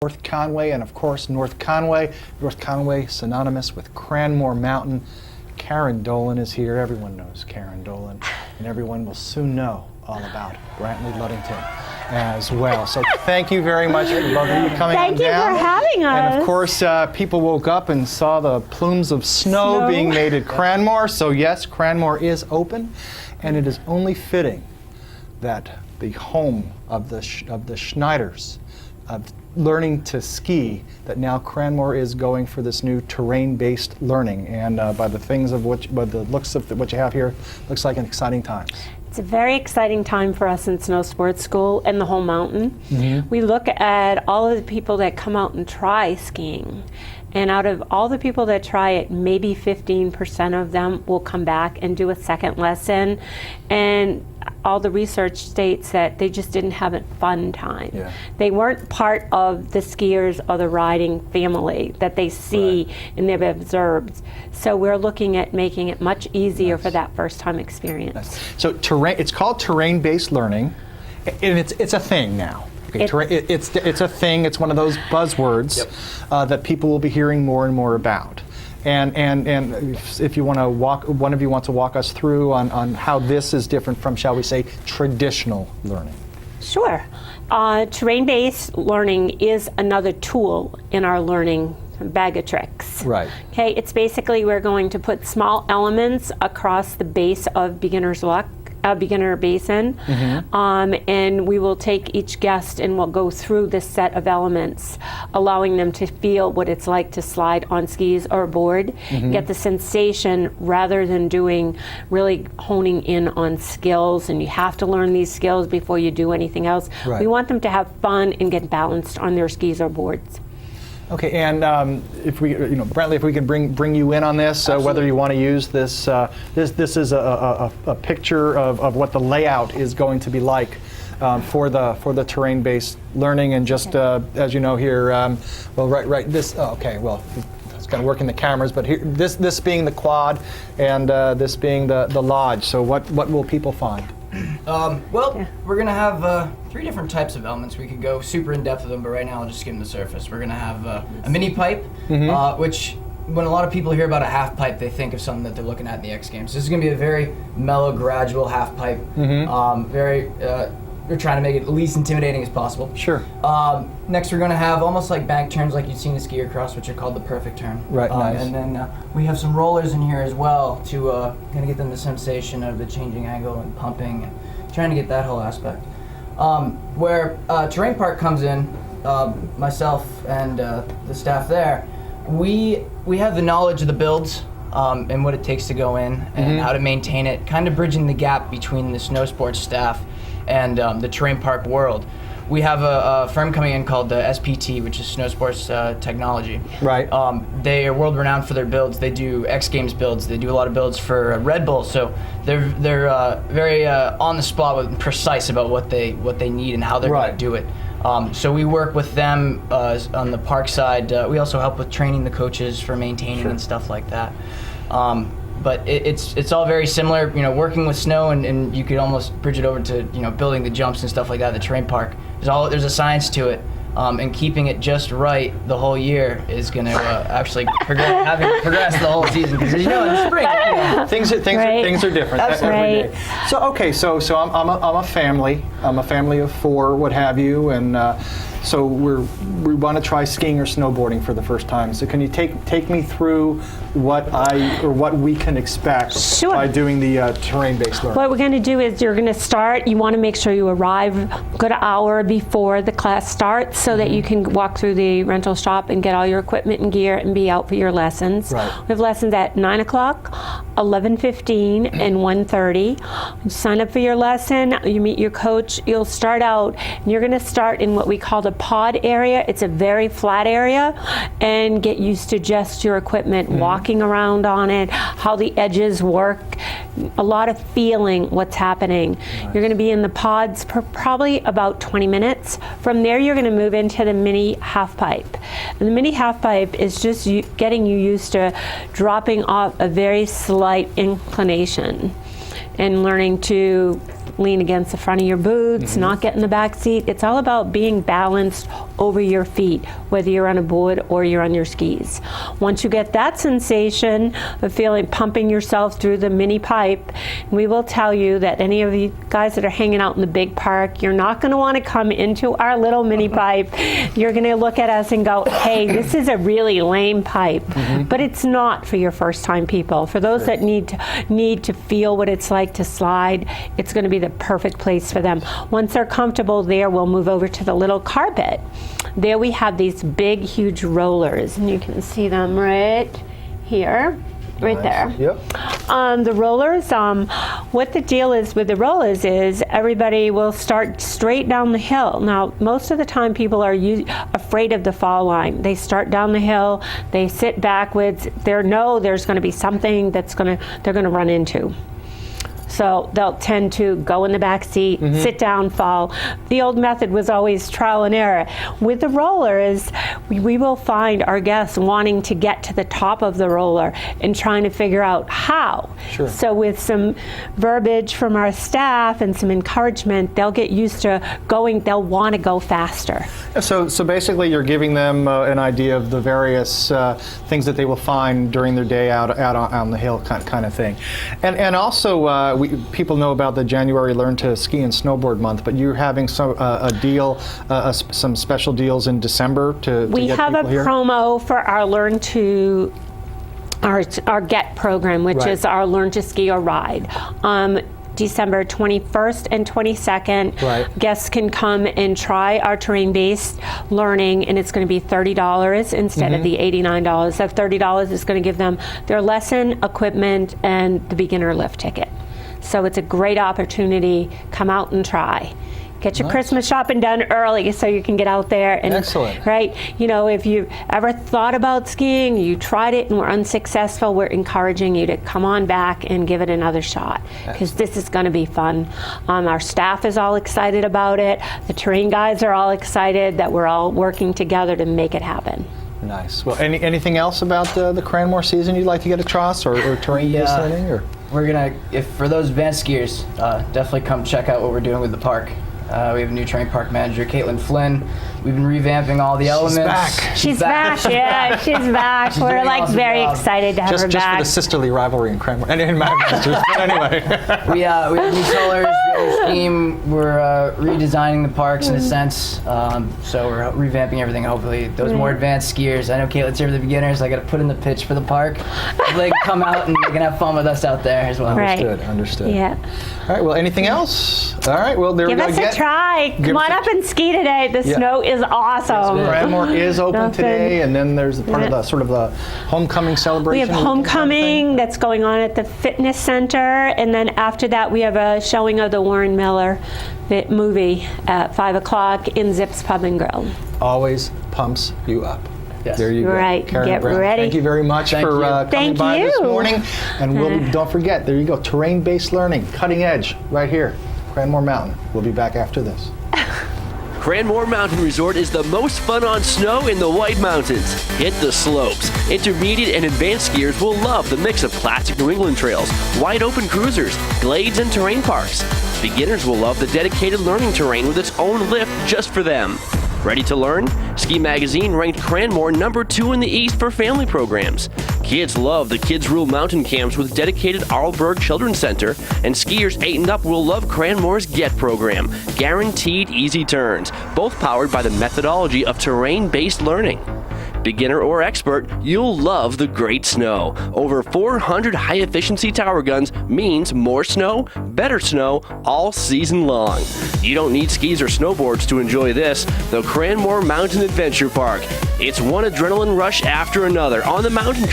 North Conway, and of course North Conway synonymous with Cranmore Mountain. Karen Dolan is here. Everyone knows Karen Dolan, and everyone will soon know all about Brantly, Ludington as well. So thank you very much for both of you coming on down. Thank you for having us. And of course, people woke up and saw the plumes of snow being made at Cranmore. So yes, Cranmore is open, and it is only fitting that the home of the Schneiders of learning to ski, that now Cranmore is going for this new terrain-based learning, and by the things of what, by the looks of what you have here, looks like an exciting time. It's a very exciting time for us in Snow Sports School and the whole mountain. We look at all of the people that come out and try skiing, and out of all the people that try it, maybe 15% of them will come back and do a second lesson, and all the research states that they just didn't have a fun time. They weren't part of the skiers or the riding family that they see and they've observed. So we're looking at making it much easier for that first time experience. So it's called terrain-based learning, and it's a thing now. Okay, it's a thing. It's one of those buzzwords that people will be hearing more and more about. And if you want to one of you wants to walk us through on how this is different from, shall we say, traditional learning. Sure. Terrain-based learning is another tool in our learning bag of tricks. Right. Okay, it's basically we're going to put small elements across the base of beginner basin, and we will take each guest and we'll go through this set of elements, allowing them to feel what it's like to slide on skis or a board, get the sensation rather than really honing in on skills, and you have to learn these skills before you do anything else. We want them to have fun and get balanced on their skis or boards. Okay, and if we, Brantly, if we can bring you in on this, whether you want to use this, this is a picture of what the layout is going to be like for the terrain-based learning, and just as you know here, this. Okay, well, it's going to work in the cameras, but here, this being the quad, and this being the lodge. So what will people find? We're going to have 3 different types of elements. We could go super in depth with them, but right now I'll just skim the surface. We're going to have a mini pipe, which when a lot of people hear about a half pipe, they think of something that they're looking at in the X Games. This is going to be a very mellow, gradual half pipe. We're trying to make it at least intimidating as possible. Sure. Next, we're going to have almost like bank turns like you've seen a skier cross, which are called the perfect turn. Right, nice. And then we have some rollers in here as well to kind of get them the sensation of the changing angle and pumping, and trying to get that whole aspect. Where Terrain Park comes in, myself and the staff there, we have the knowledge of the builds and what it takes to go in and how to maintain it, kind of bridging the gap between the snow sports staff and the terrain park world. We have a firm coming in called SPT, which is Snow Sports Technology. Right. They are world renowned for their builds. They do X Games builds. They do a lot of builds for Red Bull. So they're very on the spot with precise about what they need and how they're going to do it. So we work with them on the park side. We also help with training the coaches for maintaining and stuff like that. But it's all very similar, working with snow, and you could almost bridge it over to, building the jumps and stuff like that at the terrain park. There's a science to it, and keeping it just right the whole year is going to actually progress the whole season. Because in the spring, things are different every day. So okay, so I'm a family. I'm a family of 4, what have you, and so we want to try skiing or snowboarding for the first time. So can you take me through what we can expect by doing the terrain-based learning? What we're going to do is you're going to start. You want to make sure you arrive a good hour before the class starts, so that you can walk through the rental shop and get all your equipment and gear and be out for your lessons. We have lessons at 9 o'clock, 11:15, and 1:30. You sign up for your lesson. You meet your coach. You'll start out, and you're going to start in what we call the pod area. It's a very flat area, and get used to just your equipment, walking around on it, how the edges work, a lot of feeling what's happening. You're going to be in the pods for probably about 20 minutes. From there, you're going to move into the mini half pipe. And the mini half pipe is just getting you used to dropping off a very slight inclination and learning to lean against the front of your boots, not get in the back seat. It's all about being balanced over your feet, whether you're on a board or you're on your skis. Once you get that sensation of feeling pumping yourself through the mini pipe, we will tell you that any of you guys that are hanging out in the big park, you're not going to want to come into our little mini pipe. You're going to look at us and go, hey, this is a really lame pipe. But it's not for your first time people. For those that need to feel what it's like to slide, it's going to be the perfect place for them. Once they're comfortable there, we'll move over to the little carpet. There we have these big, huge rollers, and you can see them right here. Right there. Yep. The rollers, what the deal is with the rollers is everybody will start straight down the hill. Now, most of the time people are afraid of the fall line. They start down the hill, they sit backwards, they know there's going to be something they're going to run into. So they'll tend to go in the back seat, sit down, fall. The old method was always trial and error. With the rollers, we will find our guests wanting to get to the top of the roller and trying to figure out how. Sure. So with some verbiage from our staff and some encouragement, they'll get used to going, they'll want to go faster. So basically you're giving them an idea of the various things that they will find during their day out on the hill kind of thing. And also, people know about the January Learn to Ski and Snowboard month, but you're having a deal, some special deals in December to we get have a people here? promo for our Learn to our GET program, which is our Learn to Ski or Ride. December 21st and 22nd, guests can come and try our terrain-based learning, and it's going to be $30 instead of the $89. That $30 is going to give them their lesson, equipment, and the beginner lift ticket. So it's a great opportunity. Come out and try. Get your Christmas shopping done early so you can get out there. And, excellent. Right? You know, if you ever thought about skiing, you tried it and were unsuccessful, we're encouraging you to come on back and give it another shot, because this is going to be fun. Our staff is all excited about it. The terrain guys are all excited that we're all working together to make it happen. Nice. Well, anything else about the Cranmore season you'd like to get across, or terrain-based learning? Or? We're gonna, for those advanced skiers, definitely come check out what we're doing with the park. We have a new terrain park manager, Caitlin Flynn. We've been revamping all the elements. Back. She's back. Yeah, she's back. She's We're doing an like awesome very job. excited to have her Just for back. the sisterly rivalry in Cranmore and in Masters. But anyway. We have new colors, we have a new scheme. We're redesigning the parks in a sense. So we're revamping everything. Hopefully, those more advanced skiers. I know Caitlin's here for the beginners. I got to put in the pitch for the park. So they can come out and they can have fun with us out there as well. Right. Understood. Yeah. All right. Well, anything else? All right. Well, there Give we go. us a try. Come on up and ski today. The snow is awesome. Cranmore is open Nothing. today, and then there's part of the sort of the homecoming We celebration. have homecoming that's going on at the fitness center, and then after that we have a showing of the Warren Miller movie at 5 o'clock in Zips Pub and Grill. Always pumps you up. Yes. There you go. Right. Karen Get Brown, ready. Thank you very much Thank for you. coming Thank by this you. morning. And don't forget, there you go, terrain-based learning, cutting edge, right here, Cranmore Mountain. We'll be back after this. Cranmore Mountain Resort is the most fun on snow in the White Mountains. Hit the slopes. Intermediate and advanced skiers will love the mix of classic New England trails, wide open cruisers, glades, and terrain parks. Beginners will love the dedicated learning terrain with its own lift just for them. Ready to learn? Ski Magazine ranked Cranmore #2 in the East for family programs. Kids love the Kids Rule mountain camps with dedicated Arlberg Children's Center, and skiers 8 and up will love Cranmore's GET program, guaranteed easy turns, both powered by the methodology of terrain-based learning. Beginner or expert, you'll love the great snow. Over 400 high-efficiency tower guns means more snow, better snow, all season long. You don't need skis or snowboards to enjoy this, the Cranmore Mountain Adventure Park. It's one adrenaline rush after another on the mountain